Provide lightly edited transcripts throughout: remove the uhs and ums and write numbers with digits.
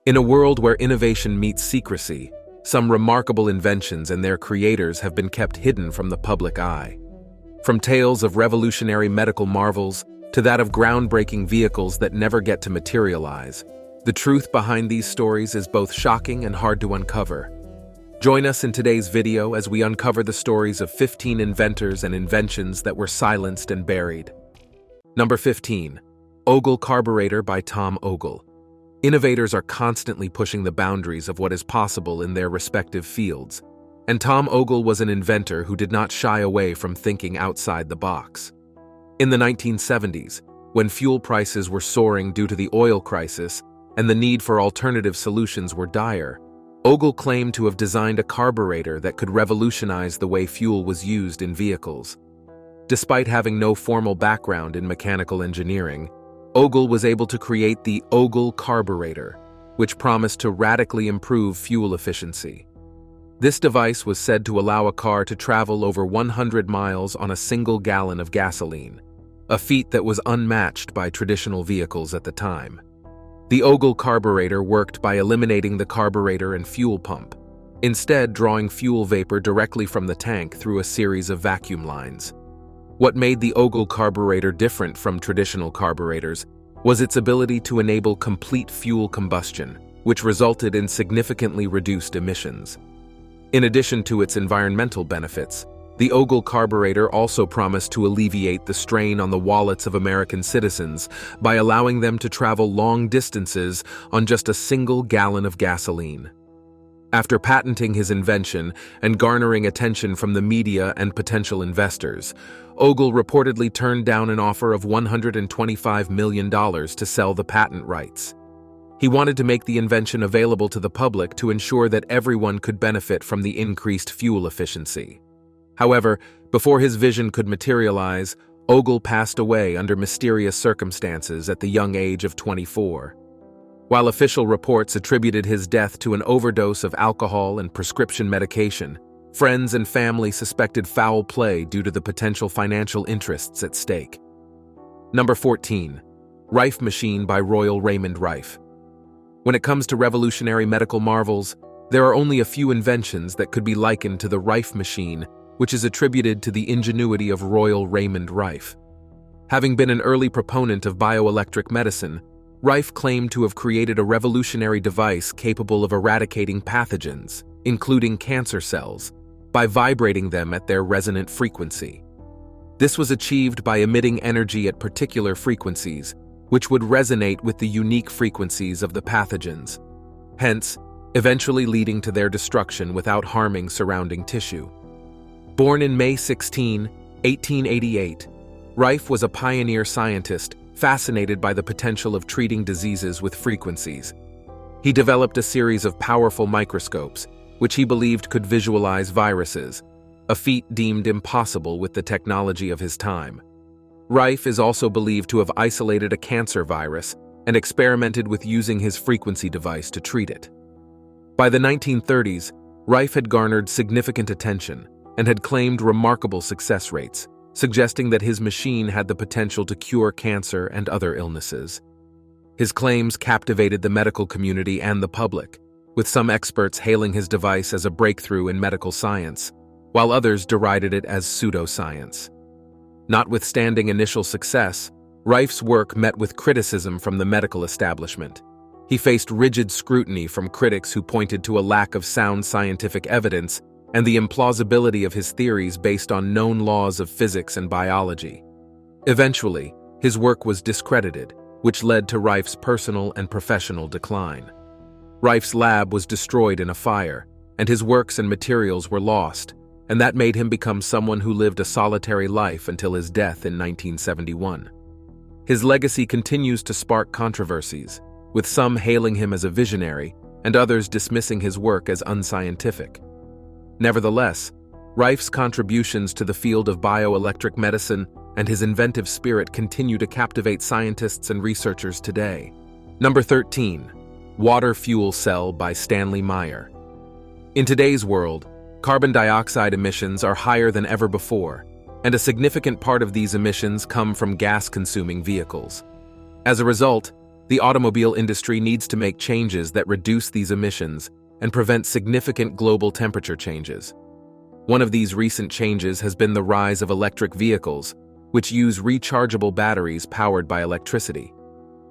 In a world where innovation meets secrecy, some remarkable inventions and their creators have been kept hidden from the public eye. From tales of revolutionary medical marvels to that of groundbreaking vehicles that never get to materialize, the truth behind these stories is both shocking and hard to uncover. Join us in today's video as we uncover the stories of 15 inventors and inventions that were silenced and buried. Number 15. Ogle Carburetor by Tom Ogle. Innovators are constantly pushing the boundaries of what is possible in their respective fields, and Tom Ogle was an inventor who did not shy away from thinking outside the box. In the 1970s, when fuel prices were soaring due to the oil crisis and the need for alternative solutions were dire, Ogle claimed to have designed a carburetor that could revolutionize the way fuel was used in vehicles. Despite having no formal background in mechanical engineering, Ogle was able to create the Ogle Carburetor, which promised to radically improve fuel efficiency. This device was said to allow a car to travel over 100 miles on a single gallon of gasoline, a feat that was unmatched by traditional vehicles at the time. The Ogle Carburetor worked by eliminating the carburetor and fuel pump, instead drawing fuel vapor directly from the tank through a series of vacuum lines. What made the Ogle Carburetor different from traditional carburetors was its ability to enable complete fuel combustion, which resulted in significantly reduced emissions. In addition to its environmental benefits, the Ogle Carburetor also promised to alleviate the strain on the wallets of American citizens by allowing them to travel long distances on just a single gallon of gasoline. After patenting his invention and garnering attention from the media and potential investors, Ogle reportedly turned down an offer of $125 million to sell the patent rights. He wanted to make the invention available to the public to ensure that everyone could benefit from the increased fuel efficiency. However, before his vision could materialize, Ogle passed away under mysterious circumstances at the young age of 24. While official reports attributed his death to an overdose of alcohol and prescription medication, friends and family suspected foul play due to the potential financial interests at stake. Number 14. Rif Machine by Royal Raymond Rif. When it comes to revolutionary medical marvels, there are only a few inventions that could be likened to the Rif Machine, which is attributed to the ingenuity of Royal Raymond Rif. Having been an early proponent of bioelectric medicine, Rif claimed to have created a revolutionary device capable of eradicating pathogens, including cancer cells, by vibrating them at their resonant frequency. This was achieved by emitting energy at particular frequencies, which would resonate with the unique frequencies of the pathogens, hence, eventually leading to their destruction without harming surrounding tissue. Born in May 16, 1888, Rif was a pioneer scientist fascinated by the potential of treating diseases with frequencies. He developed a series of powerful microscopes, which he believed could visualize viruses, a feat deemed impossible with the technology of his time. Rif is also believed to have isolated a cancer virus and experimented with using his frequency device to treat it. By the 1930s, Rif had garnered significant attention and had claimed remarkable success rates, suggesting that his machine had the potential to cure cancer and other illnesses. His claims captivated the medical community and the public, with some experts hailing his device as a breakthrough in medical science, while others derided it as pseudoscience. Notwithstanding initial success, Rif's work met with criticism from the medical establishment. He faced rigid scrutiny from critics who pointed to a lack of sound scientific evidence and the implausibility of his theories based on known laws of physics and biology. Eventually, his work was discredited, which led to Rif's personal and professional decline. Rif's lab was destroyed in a fire, and his works and materials were lost, and that made him become someone who lived a solitary life until his death in 1971. His legacy continues to spark controversies, with some hailing him as a visionary and others dismissing his work as unscientific. Nevertheless, Rif's contributions to the field of bioelectric medicine and his inventive spirit continue to captivate scientists and researchers today. Number 13. Water Fuel Cell by Stanley Meyer. In today's world, carbon dioxide emissions are higher than ever before, and a significant part of these emissions come from gas-consuming vehicles. As a result, The automobile industry needs to make changes that reduce these emissions and prevent significant global temperature changes. One of these recent changes has been the rise of electric vehicles, which use rechargeable batteries powered by electricity.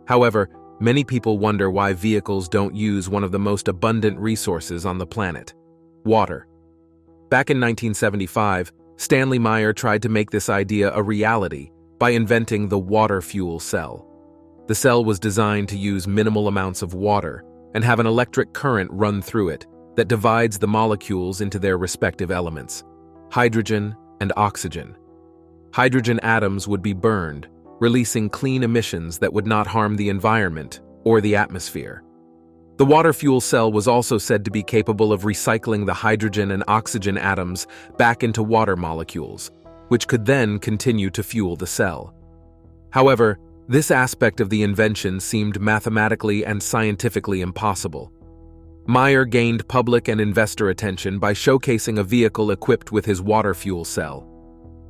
However, many people wonder why vehicles don't use one of the most abundant resources on the planet: water. Back in 1975, Stanley Meyer tried to make this idea a reality by inventing the water fuel cell. The cell was designed to use minimal amounts of water and have an electric current run through it that divides the molecules into their respective elements: hydrogen and oxygen. Hydrogen atoms would be burned, releasing clean emissions that would not harm the environment or the atmosphere. The water fuel cell was also said to be capable of recycling the hydrogen and oxygen atoms back into water molecules, which could then continue to fuel the cell. However, this aspect of the invention seemed mathematically and scientifically impossible. Meyer gained public and investor attention by showcasing a vehicle equipped with his water fuel cell.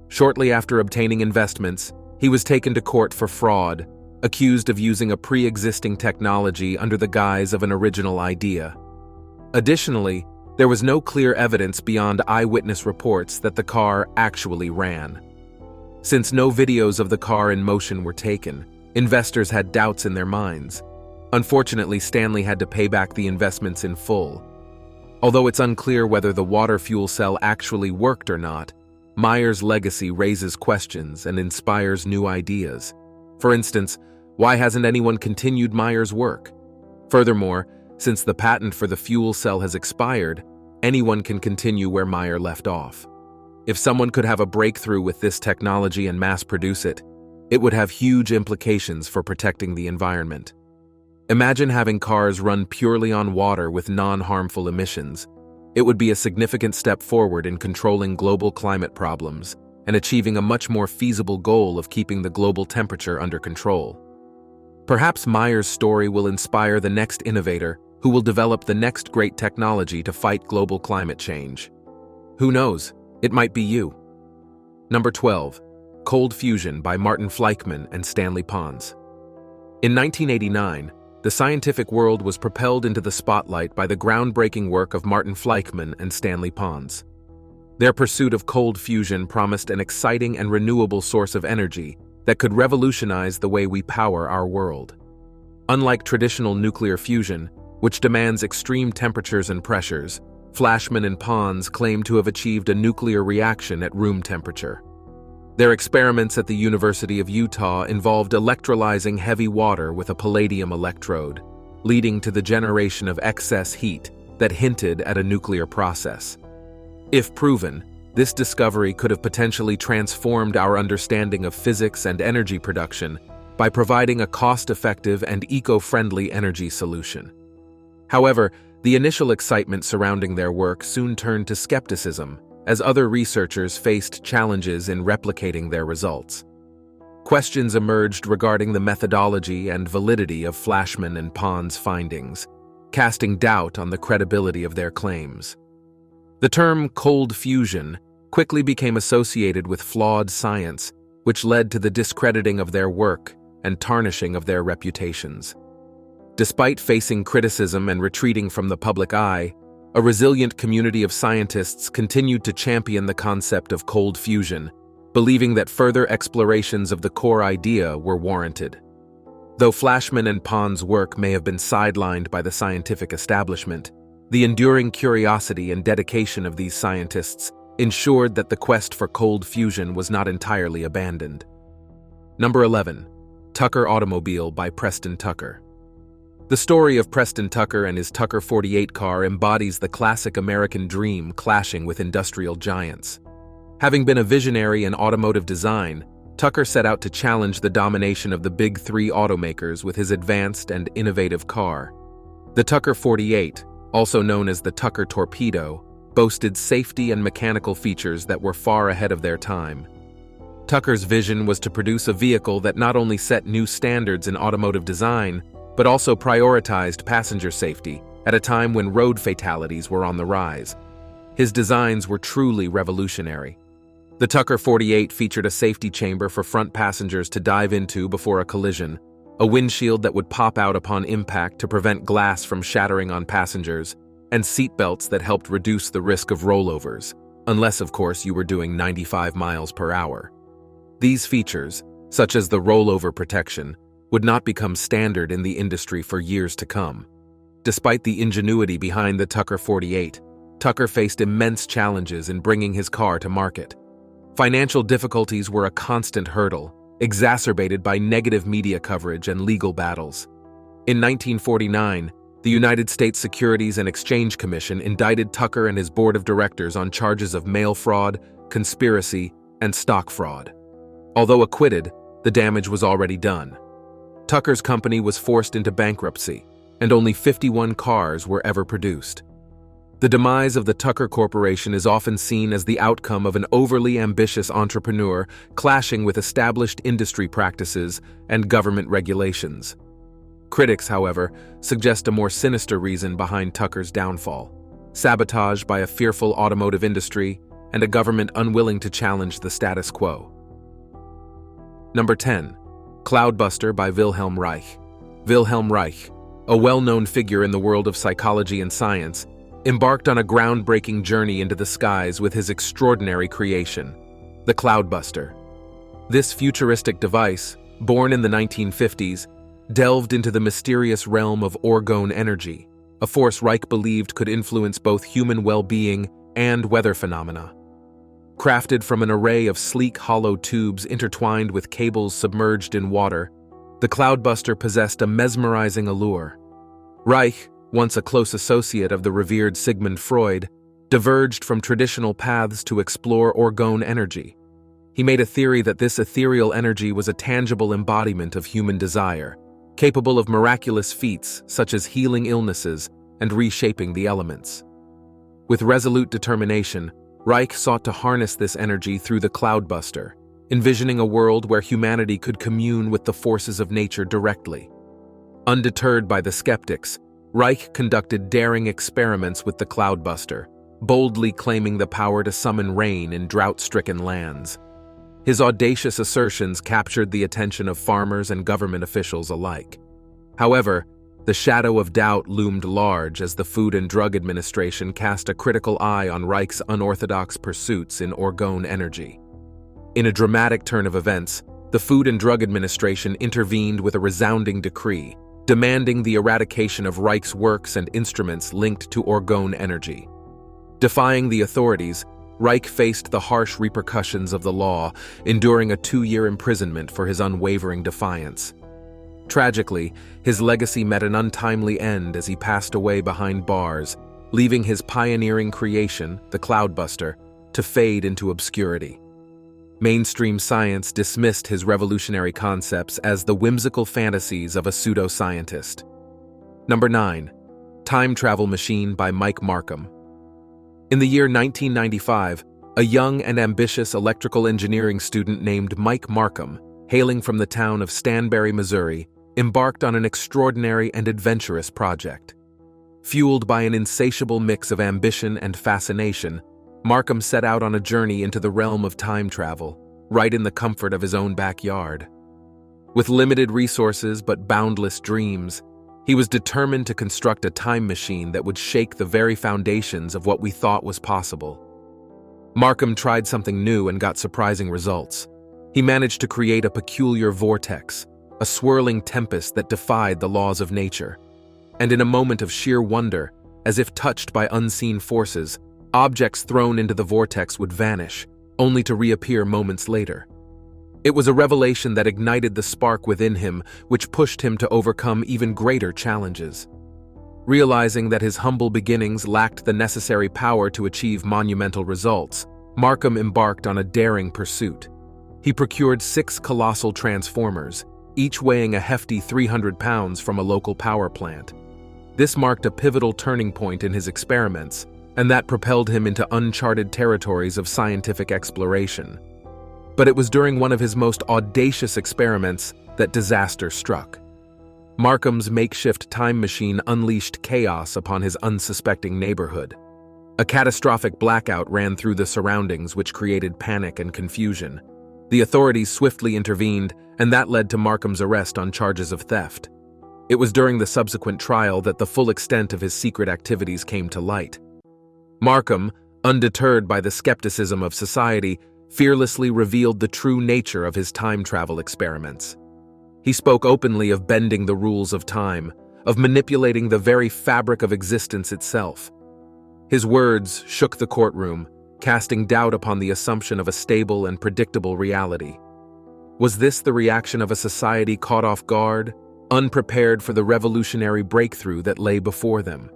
Shortly after obtaining investments, he was taken to court for fraud, accused of using a pre-existing technology under the guise of an original idea. Additionally, there was no clear evidence beyond eyewitness reports that the car actually ran. Since no videos of the car in motion were taken, investors had doubts in their minds. Unfortunately, Stanley had to pay back the investments in full. Although it's unclear whether the water fuel cell actually worked or not, Meyer's legacy raises questions and inspires new ideas. For instance, why hasn't anyone continued Meyer's work? Furthermore, since the patent for the fuel cell has expired, anyone can continue where Meyer left off. If someone could have a breakthrough with this technology and mass produce it, it would have huge implications for protecting the environment. Imagine having cars run purely on water with non-harmful emissions. It would be a significant step forward in controlling global climate problems and achieving a much more feasible goal of keeping the global temperature under control. Perhaps Meyer's story will inspire the next innovator who will develop the next great technology to fight global climate change. Who knows? It might be you. Number 12. Cold Fusion by Martin Fleischmann and Stanley Pons. In 1989, the scientific world was propelled into the spotlight by the groundbreaking work of Martin Fleischmann and Stanley Pons. Their pursuit of cold fusion promised an exciting and renewable source of energy that could revolutionize the way we power our world. Unlike traditional nuclear fusion, which demands extreme temperatures and pressures, Fleischmann and Pons claim to have achieved a nuclear reaction at room temperature. Their experiments at the University of Utah involved electrolyzing heavy water with a palladium electrode, leading to the generation of excess heat that hinted at a nuclear process. If proven, this discovery could have potentially transformed our understanding of physics and energy production by providing a cost-effective and eco-friendly energy solution. However, the initial excitement surrounding their work soon turned to skepticism as other researchers faced challenges in replicating their results. Questions emerged regarding the methodology and validity of Fleischmann and Pons' findings, casting doubt on the credibility of their claims. The term cold fusion quickly became associated with flawed science, which led to the discrediting of their work and tarnishing of their reputations. Despite facing criticism and retreating from the public eye, a resilient community of scientists continued to champion the concept of cold fusion, believing that further explorations of the core idea were warranted. Though Fleischmann and Pons' work may have been sidelined by the scientific establishment, the enduring curiosity and dedication of these scientists ensured that the quest for cold fusion was not entirely abandoned. Number 11. Tucker Automobile by Preston Tucker. The story of Preston Tucker and his Tucker 48 car embodies the classic American dream clashing with industrial giants. Having been a visionary in automotive design, Tucker set out to challenge the domination of the big three automakers with his advanced and innovative car. The Tucker 48, also known as the Tucker Torpedo, boasted safety and mechanical features that were far ahead of their time. Tucker's vision was to produce a vehicle that not only set new standards in automotive design, but also prioritized passenger safety at a time when road fatalities were on the rise. His designs were truly revolutionary. The Tucker 48 featured a safety chamber for front passengers to dive into before a collision, a windshield that would pop out upon impact to prevent glass from shattering on passengers, and seatbelts that helped reduce the risk of rollovers, unless, of course, you were doing 95 miles per hour. These features, such as the rollover protection, would not become standard in the industry for years to come. Despite the ingenuity behind the Tucker 48, Tucker faced immense challenges in bringing his car to market. Financial difficulties were a constant hurdle, exacerbated by negative media coverage and legal battles. In 1949, the United States Securities and Exchange Commission indicted Tucker and his board of directors on charges of mail fraud, conspiracy, and stock fraud. Although acquitted, the damage was already done. Tucker's company was forced into bankruptcy, and only 51 cars were ever produced. The demise of the Tucker Corporation is often seen as the outcome of an overly ambitious entrepreneur clashing with established industry practices and government regulations. Critics, however, suggest a more sinister reason behind Tucker's downfall: sabotage by a fearful automotive industry and a government unwilling to challenge the status quo. Number 10. Cloudbuster by Wilhelm Reich. Wilhelm Reich, a well-known figure in the world of psychology and science, embarked on a groundbreaking journey into the skies with his extraordinary creation, the Cloudbuster. This futuristic device, born in the 1950s, delved into the mysterious realm of orgone energy, a force Reich believed could influence both human well-being and weather phenomena. Crafted from an array of sleek hollow tubes intertwined with cables submerged in water, the Cloudbuster possessed a mesmerizing allure. Reich, once a close associate of the revered Sigmund Freud, diverged from traditional paths to explore orgone energy. He made a theory that this ethereal energy was a tangible embodiment of human desire, capable of miraculous feats such as healing illnesses and reshaping the elements. With resolute determination, Reich sought to harness this energy through the Cloudbuster, envisioning a world where humanity could commune with the forces of nature directly. Undeterred by the skeptics, Reich conducted daring experiments with the Cloudbuster, boldly claiming the power to summon rain in drought-stricken lands. His audacious assertions captured the attention of farmers and government officials alike. However, the shadow of doubt loomed large as the Food and Drug Administration cast a critical eye on Reich's unorthodox pursuits in orgone energy. In a dramatic turn of events, the Food and Drug Administration intervened with a resounding decree, demanding the eradication of Reich's works and instruments linked to orgone energy. Defying the authorities, Reich faced the harsh repercussions of the law, enduring a 2-year imprisonment for his unwavering defiance. Tragically, his legacy met an untimely end as he passed away behind bars, leaving his pioneering creation, the Cloudbuster, to fade into obscurity. Mainstream science dismissed his revolutionary concepts as the whimsical fantasies of a pseudoscientist. Number 9. Time Travel Machine by Mike Markham. In the year 1995, a young and ambitious electrical engineering student named Mike Markham, hailing from the town of Stanberry, Missouri, embarked on an extraordinary and adventurous project. Fueled by an insatiable mix of ambition and fascination, Markham set out on a journey into the realm of time travel, right in the comfort of his own backyard. With limited resources but boundless dreams, he was determined to construct a time machine that would shake the very foundations of what we thought was possible. Markham tried something new and got surprising results. He managed to create a peculiar vortex, a swirling tempest that defied the laws of nature. And in a moment of sheer wonder, as if touched by unseen forces, objects thrown into the vortex would vanish, only to reappear moments later. It was a revelation that ignited the spark within him, which pushed him to overcome even greater challenges. Realizing that his humble beginnings lacked the necessary power to achieve monumental results, Markham embarked on a daring pursuit. He procured 6 colossal transformers, each weighing a hefty 300 pounds from a local power plant. This marked a pivotal turning point in his experiments, and that propelled him into uncharted territories of scientific exploration. But it was during one of his most audacious experiments that disaster struck. Markham's makeshift time machine unleashed chaos upon his unsuspecting neighborhood. A catastrophic blackout ran through the surroundings, which created panic and confusion. The authorities swiftly intervened, and that led to Markham's arrest on charges of theft. It was during the subsequent trial that the full extent of his secret activities came to light. Markham, undeterred by the skepticism of society, fearlessly revealed the true nature of his time travel experiments. He spoke openly of bending the rules of time, of manipulating the very fabric of existence itself. His words shook the courtroom, casting doubt upon the assumption of a stable and predictable reality. Was this the reaction of a society caught off guard, unprepared for the revolutionary breakthrough that lay before them?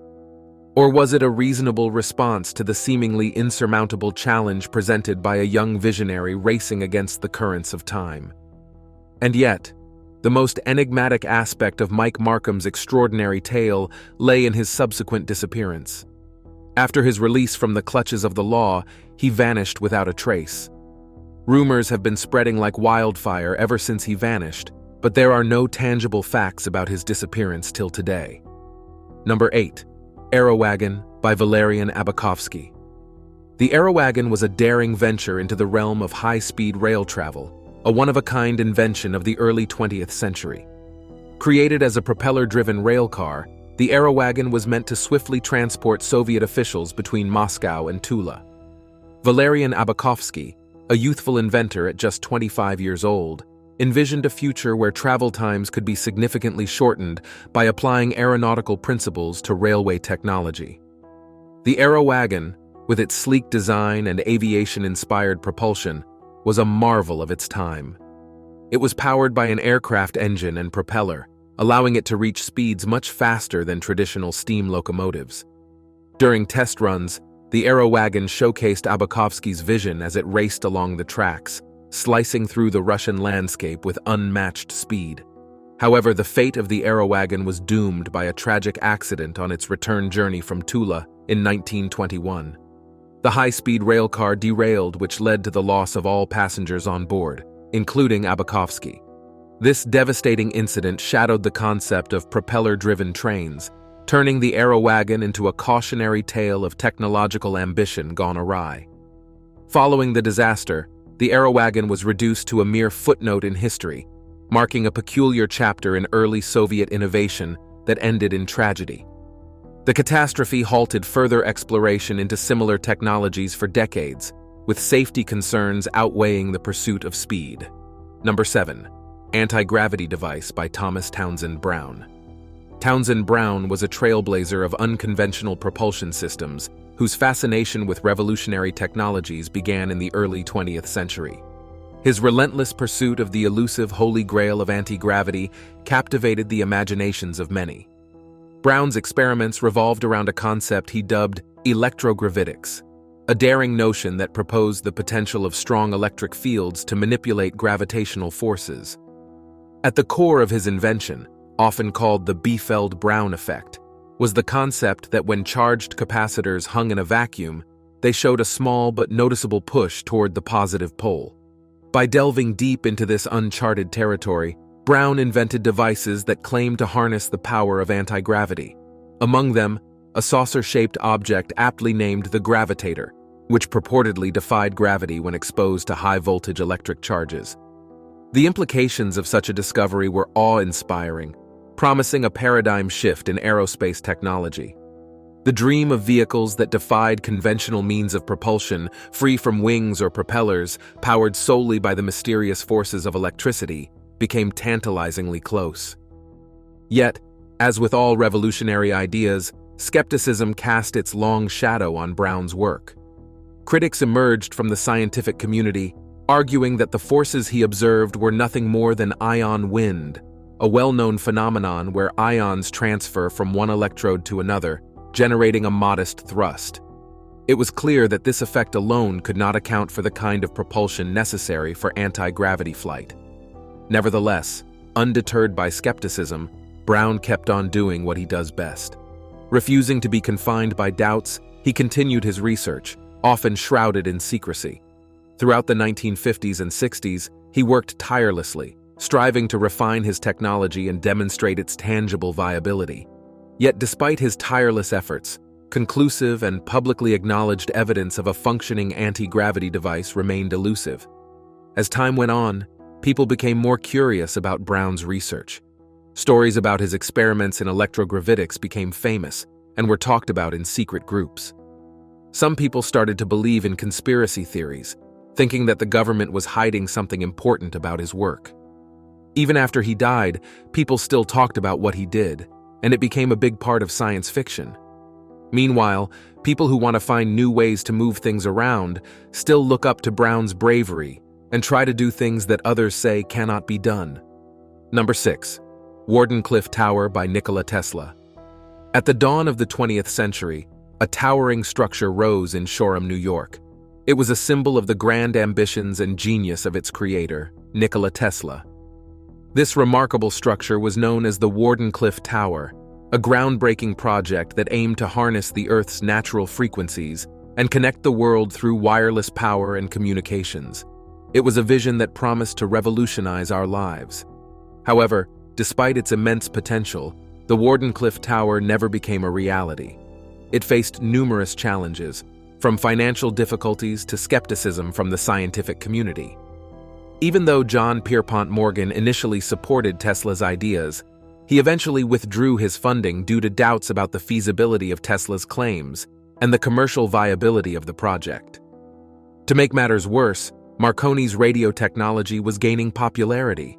Or was it a reasonable response to the seemingly insurmountable challenge presented by a young visionary racing against the currents of time? And yet, the most enigmatic aspect of Mike Markham's extraordinary tale lay in his subsequent disappearance. After his release from the clutches of the law, he vanished without a trace. Rumors have been spreading like wildfire ever since he vanished, but there are no tangible facts about his disappearance till today. Number 8. AOW Wagon by Valerian Abakovsky. The AOW Wagon was a daring venture into the realm of high-speed rail travel, a one-of-a-kind invention of the early 20th century. Created as a propeller-driven rail car, the AOW Wagon was meant to swiftly transport Soviet officials between Moscow and Tula. Valerian Abakovsky, a youthful inventor at just 25 years old, envisioned a future where travel times could be significantly shortened by applying aeronautical principles to railway technology. The AOW Wagon, with its sleek design and aviation-inspired propulsion, was a marvel of its time. It was powered by an aircraft engine and propeller, allowing it to reach speeds much faster than traditional steam locomotives. During test runs, the AOW Wagon showcased Abakovsky's vision as it raced along the tracks, slicing through the Russian landscape with unmatched speed. However, the fate of the AOW Wagon was doomed by a tragic accident on its return journey from Tula in 1921. The high-speed rail car derailed, which led to the loss of all passengers on board, including Abakovsky. This devastating incident shadowed the concept of propeller-driven trains, turning the AOW Wagon into a cautionary tale of technological ambition gone awry. Following the disaster, the AOW Wagon was reduced to a mere footnote in history, marking a peculiar chapter in early Soviet innovation that ended in tragedy. The catastrophe halted further exploration into similar technologies for decades, with safety concerns outweighing the pursuit of speed. Number 7. Antigravity Device by Thomas Townsend Brown. Townsend Brown was a trailblazer of unconventional propulsion systems whose fascination with revolutionary technologies began in the early 20th century. His relentless pursuit of the elusive holy grail of anti-gravity captivated the imaginations of many. Brown's experiments revolved around a concept he dubbed electrogravitics, a daring notion that proposed the potential of strong electric fields to manipulate gravitational forces. At the core of his invention, often called the Biefeld-Brown effect, was the concept that when charged capacitors hung in a vacuum, they showed a small but noticeable push toward the positive pole. By delving deep into this uncharted territory, Brown invented devices that claimed to harness the power of anti-gravity. Among them, a saucer-shaped object aptly named the gravitator, which purportedly defied gravity when exposed to high-voltage electric charges. The implications of such a discovery were awe-inspiring, promising a paradigm shift in aerospace technology. The dream of vehicles that defied conventional means of propulsion, free from wings or propellers, powered solely by the mysterious forces of electricity, became tantalizingly close. Yet, as with all revolutionary ideas, skepticism cast its long shadow on Brown's work. Critics emerged from the scientific community, arguing that the forces he observed were nothing more than ion wind, a well-known phenomenon where ions transfer from one electrode to another, generating a modest thrust. It was clear that this effect alone could not account for the kind of propulsion necessary for anti-gravity flight. Nevertheless, undeterred by skepticism, Brown kept on doing what he does best. Refusing to be confined by doubts, he continued his research, often shrouded in secrecy. Throughout the 1950s and 60s, he worked tirelessly, striving to refine his technology and demonstrate its tangible viability. Yet despite his tireless efforts, conclusive and publicly acknowledged evidence of a functioning anti-gravity device remained elusive. As time went on, people became more curious about Brown's research. Stories about his experiments in electrogravitics became famous and were talked about in secret groups. Some people started to believe in conspiracy theories, thinking that the government was hiding something important about his work. Even after he died, people still talked about what he did, and it became a big part of science fiction. Meanwhile, people who want to find new ways to move things around still look up to Brown's bravery and try to do things that others say cannot be done. Number 6. Warden Cliff Tower by Nikola Tesla. At the dawn of the 20th century, a towering structure rose in Shoreham, New York. It was a symbol of the grand ambitions and genius of its creator, Nikola Tesla. This remarkable structure was known as the Warden Cliff Tower, a groundbreaking project that aimed to harness the Earth's natural frequencies and connect the world through wireless power and communications. It was a vision that promised to revolutionize our lives. However, despite its immense potential, the Warden Cliff Tower never became a reality. It faced numerous challenges, from financial difficulties to skepticism from the scientific community. Even though John Pierpont Morgan initially supported Tesla's ideas, he eventually withdrew his funding due to doubts about the feasibility of Tesla's claims and the commercial viability of the project. To make matters worse, Marconi's radio technology was gaining popularity.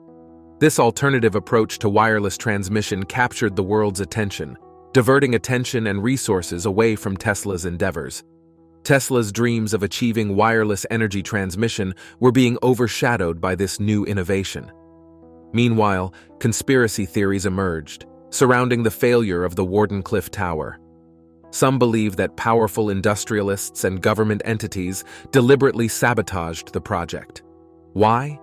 This alternative approach to wireless transmission captured the world's attention, diverting attention and resources away from Tesla's endeavors. Tesla's dreams of achieving wireless energy transmission were being overshadowed by this new innovation. Meanwhile, conspiracy theories emerged, surrounding the failure of the Warden Cliff Tower. Some believe that powerful industrialists and government entities deliberately sabotaged the project. Why?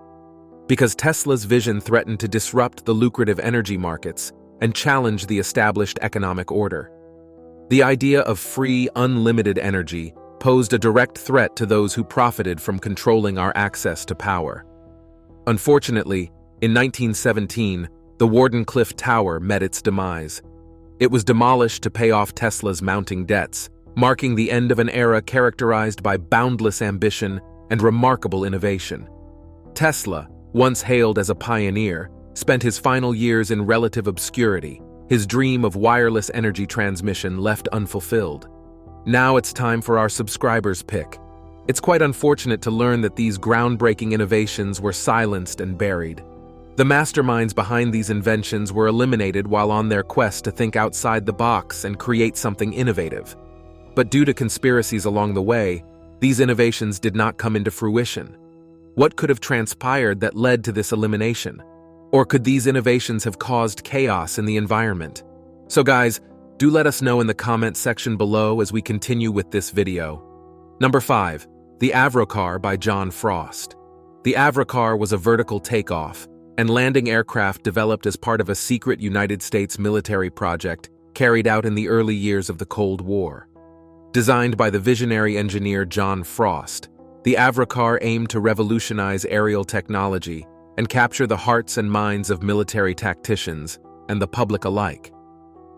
Because Tesla's vision threatened to disrupt the lucrative energy markets and challenge the established economic order. The idea of free, unlimited energy posed a direct threat to those who profited from controlling our access to power. Unfortunately, in 1917, the Warden Cliff Tower met its demise. It was demolished to pay off Tesla's mounting debts, marking the end of an era characterized by boundless ambition and remarkable innovation. Tesla, once hailed as a pioneer, spent his final years in relative obscurity, his dream of wireless energy transmission left unfulfilled. Now it's time for our subscribers' pick. It's quite unfortunate to learn that these groundbreaking innovations were silenced and buried. The masterminds behind these inventions were eliminated while on their quest to think outside the box and create something innovative. But due to conspiracies along the way, these innovations did not come into fruition. What could have transpired that led to this elimination? Or could these innovations have caused chaos in the environment? So guys, do let us know in the comments section below as we continue with this video. Number 5. The Avro car by John Frost. The Avro car was a vertical takeoff and landing aircraft developed as part of a secret United States military project carried out in the early years of the Cold War. Designed by the visionary engineer John Frost, the Avro car aimed to revolutionize aerial technology and capture the hearts and minds of military tacticians and the public alike.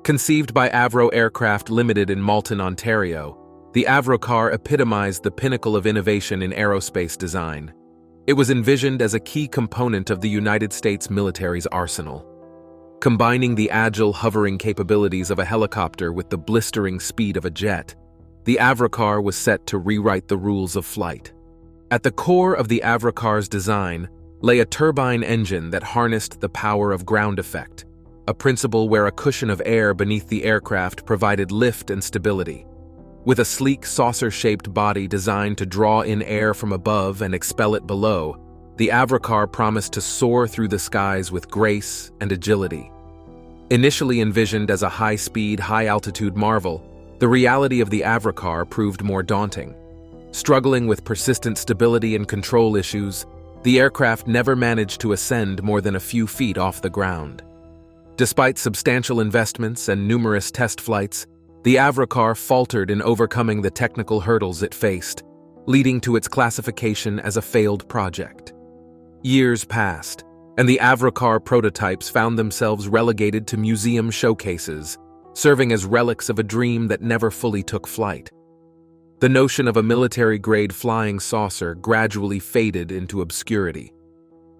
Conceived by Avro Aircraft Limited in Malton, Ontario, the Avro car epitomized the pinnacle of innovation in aerospace design. It was envisioned as a key component of the United States military's arsenal. Combining the agile hovering capabilities of a helicopter with the blistering speed of a jet, the Avro car was set to rewrite the rules of flight. At the core of the Avro car's design lay a turbine engine that harnessed the power of ground effect, a principle where a cushion of air beneath the aircraft provided lift and stability. With a sleek saucer-shaped body designed to draw in air from above and expel it below, the Avro car promised to soar through the skies with grace and agility. Initially envisioned as a high-speed, high-altitude marvel, the reality of the Avro car proved more daunting. Struggling with persistent stability and control issues, the aircraft never managed to ascend more than a few feet off the ground. Despite substantial investments and numerous test flights, the Avro car faltered in overcoming the technical hurdles it faced, leading to its classification as a failed project. Years passed, and the Avro car prototypes found themselves relegated to museum showcases, serving as relics of a dream that never fully took flight. the notion of a military-grade flying saucer gradually faded into obscurity.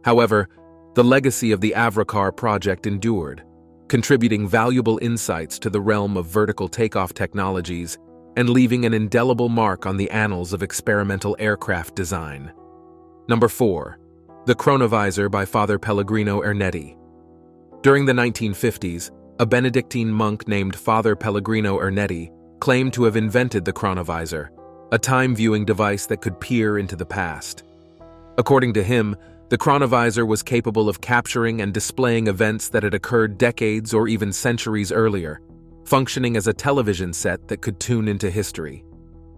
However, the legacy of the Avro project endured, contributing valuable insights to the realm of vertical takeoff technologies and leaving an indelible mark on the annals of experimental aircraft design. Number 4. The Chronovisor by Father Pellegrino Ernetti. During the 1950s, a Benedictine monk named Father Pellegrino Ernetti claimed to have invented the Chronovisor, a time-viewing device that could peer into the past. According to him, the Chronovisor was capable of capturing and displaying events that had occurred decades or even centuries earlier, functioning as a television set that could tune into history.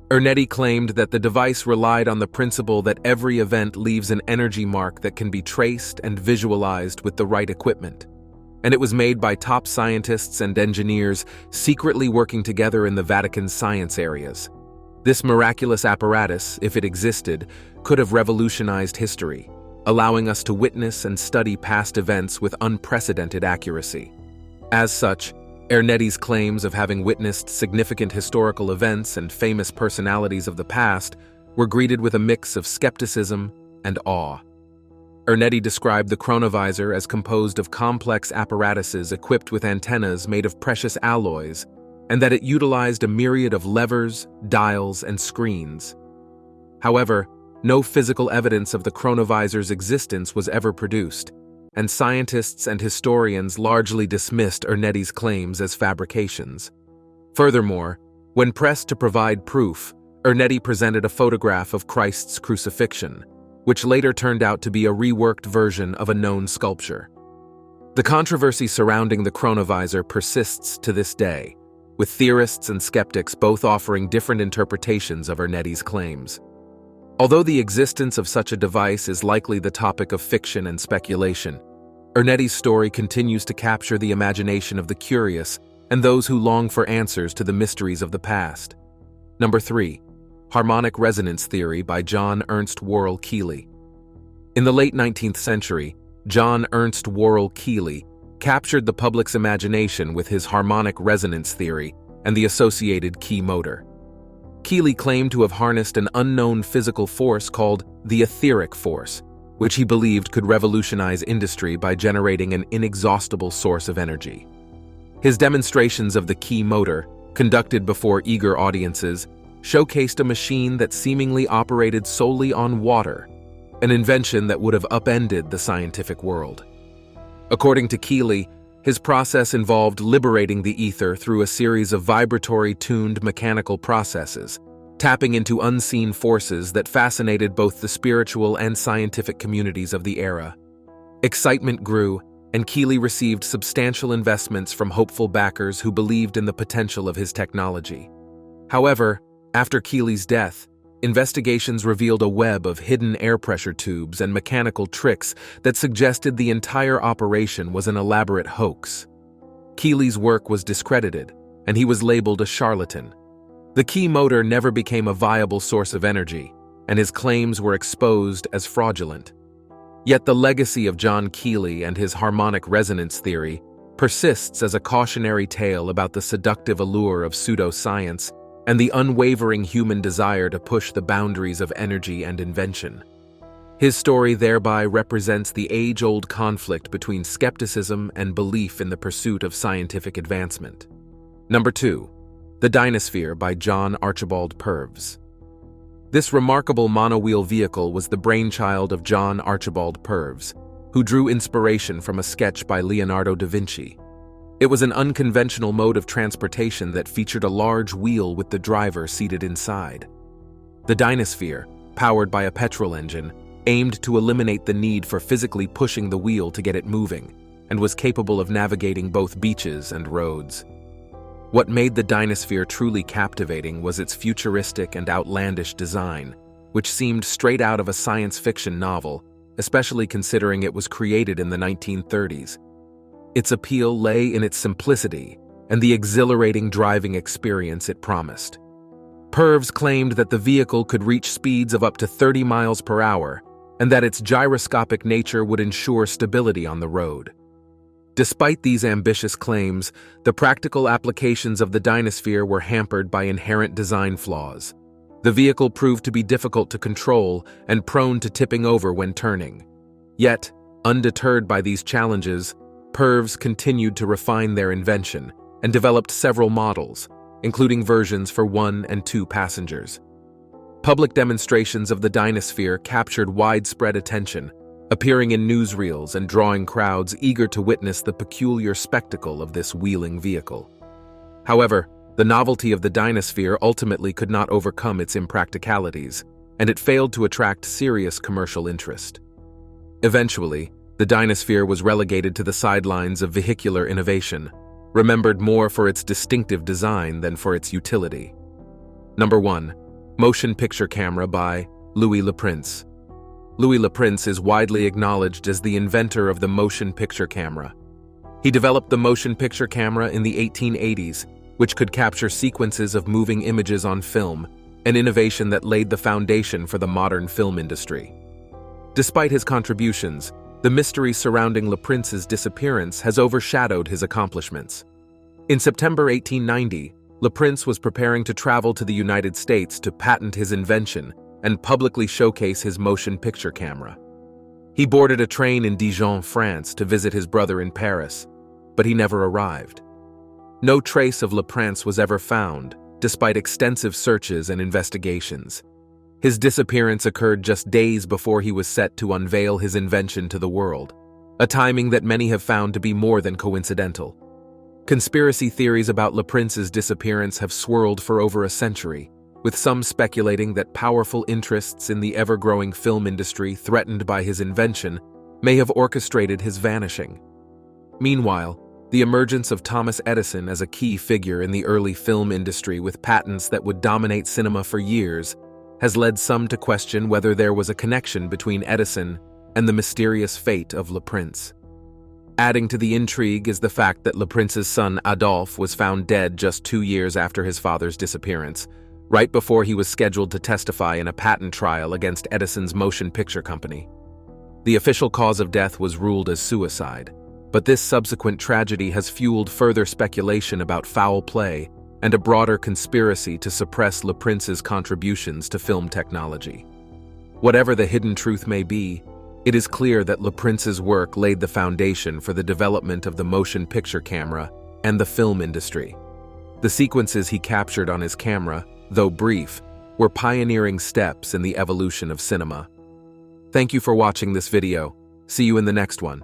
Ernetti claimed that the device relied on the principle that every event leaves an energy mark that can be traced and visualized with the right equipment, and it was made by top scientists and engineers secretly working together in the Vatican's science areas. This miraculous apparatus, if it existed, could have revolutionized history, allowing us to witness and study past events with unprecedented accuracy. As such, Ernetti's claims of having witnessed significant historical events and famous personalities of the past were greeted with a mix of skepticism and awe. Ernetti described the Chronovisor as composed of complex apparatuses equipped with antennas made of precious alloys, and that it utilized a myriad of levers, dials, and screens. However, no physical evidence of the Chronovisor's existence was ever produced, and scientists and historians largely dismissed Ernetti's claims as fabrications. Furthermore, when pressed to provide proof, Ernetti presented a photograph of Christ's crucifixion, which later turned out to be a reworked version of a known sculpture. The controversy surrounding the Chronovisor persists to this day, with theorists and skeptics both offering different interpretations of Ernetti's claims. Although the existence of such a device is likely the topic of fiction and speculation, Ernetti's story continues to capture the imagination of the curious and those who long for answers to the mysteries of the past. Number 3. Harmonic Resonance Theory by John Ernst Worrell Keely. In the late 19th century, John Ernst Worrell Keely captured the public's imagination with his harmonic resonance theory and the associated key motor. Keely claimed to have harnessed an unknown physical force called the etheric force, which he believed could revolutionize industry by generating an inexhaustible source of energy. His demonstrations of the key motor, conducted before eager audiences, showcased a machine that seemingly operated solely on water, an invention that would have upended the scientific world. According to Keely, his process involved liberating the ether through a series of vibratory-tuned mechanical processes, tapping into unseen forces that fascinated both the spiritual and scientific communities of the era. Excitement grew, and Keely received substantial investments from hopeful backers who believed in the potential of his technology. However, after Keely's death, investigations revealed a web of hidden air pressure tubes and mechanical tricks that suggested the entire operation was an elaborate hoax. Keely's work was discredited, and he was labeled a charlatan. The key motor never became a viable source of energy, and his claims were exposed as fraudulent. Yet the legacy of John Keely and his harmonic resonance theory persists as a cautionary tale about the seductive allure of pseudoscience and the unwavering human desire to push the boundaries of energy and invention. His story thereby represents the age-old conflict between skepticism and belief in the pursuit of scientific advancement. Number 2. The Dinosphere by John Archibald Purves. This remarkable monowheel vehicle was the brainchild of John Archibald Purves, who drew inspiration from a sketch by Leonardo da Vinci. It was an unconventional mode of transportation that featured a large wheel with the driver seated inside. The Dinosphere, powered by a petrol engine, aimed to eliminate the need for physically pushing the wheel to get it moving, and was capable of navigating both beaches and roads. What made the Dinosphere truly captivating was its futuristic and outlandish design, which seemed straight out of a science fiction novel, especially considering it was created in the 1930s. Its appeal lay in its simplicity and the exhilarating driving experience it promised. Purves claimed that the vehicle could reach speeds of up to 30 miles per hour and that its gyroscopic nature would ensure stability on the road. Despite these ambitious claims, the practical applications of the Dinosphere were hampered by inherent design flaws. The vehicle proved to be difficult to control and prone to tipping over when turning. Yet, undeterred by these challenges, pervs continued to refine their invention and developed several models, including versions for 1 and 2 passengers. Public demonstrations of the Dinosphere captured widespread attention, appearing in newsreels and drawing crowds eager to witness the peculiar spectacle of this wheeling vehicle. However, the novelty of the Dinosphere ultimately could not overcome its impracticalities, and it failed to attract serious commercial interest. Eventually, the Dinosphere was relegated to the sidelines of vehicular innovation, remembered more for its distinctive design than for its utility. Number 1. Motion Picture Camera by Louis Le Prince. Louis Le Prince is widely acknowledged as the inventor of the motion picture camera. He developed the motion picture camera in the 1880s, which could capture sequences of moving images on film, an innovation that laid the foundation for the modern film industry. Despite his contributions, the mystery surrounding Le Prince's disappearance has overshadowed his accomplishments. In September 1890, Le Prince was preparing to travel to the United States to patent his invention and publicly showcase his motion picture camera. He boarded a train in Dijon, France, to visit his brother in Paris, but he never arrived. No trace of Le Prince was ever found, despite extensive searches and investigations. His disappearance occurred just days before he was set to unveil his invention to the world, a timing that many have found to be more than coincidental. Conspiracy theories about Le Prince's disappearance have swirled for over a century, with some speculating that powerful interests in the ever-growing film industry threatened by his invention may have orchestrated his vanishing. Meanwhile, the emergence of Thomas Edison as a key figure in the early film industry with patents that would dominate cinema for years has led some to question whether there was a connection between Edison and the mysterious fate of Le Prince. Adding to the intrigue is the fact that Le Prince's son Adolphe was found dead just 2 years after his father's disappearance, right before he was scheduled to testify in a patent trial against Edison's motion picture company. The official cause of death was ruled as suicide, but this subsequent tragedy has fueled further speculation about foul play and a broader conspiracy to suppress Le Prince's contributions to film technology. Whatever the hidden truth may be, it is clear that Le Prince's work laid the foundation for the development of the motion picture camera and the film industry. The sequences he captured on his camera, though brief, were pioneering steps in the evolution of cinema. Thank you for watching this video. See you in the next one.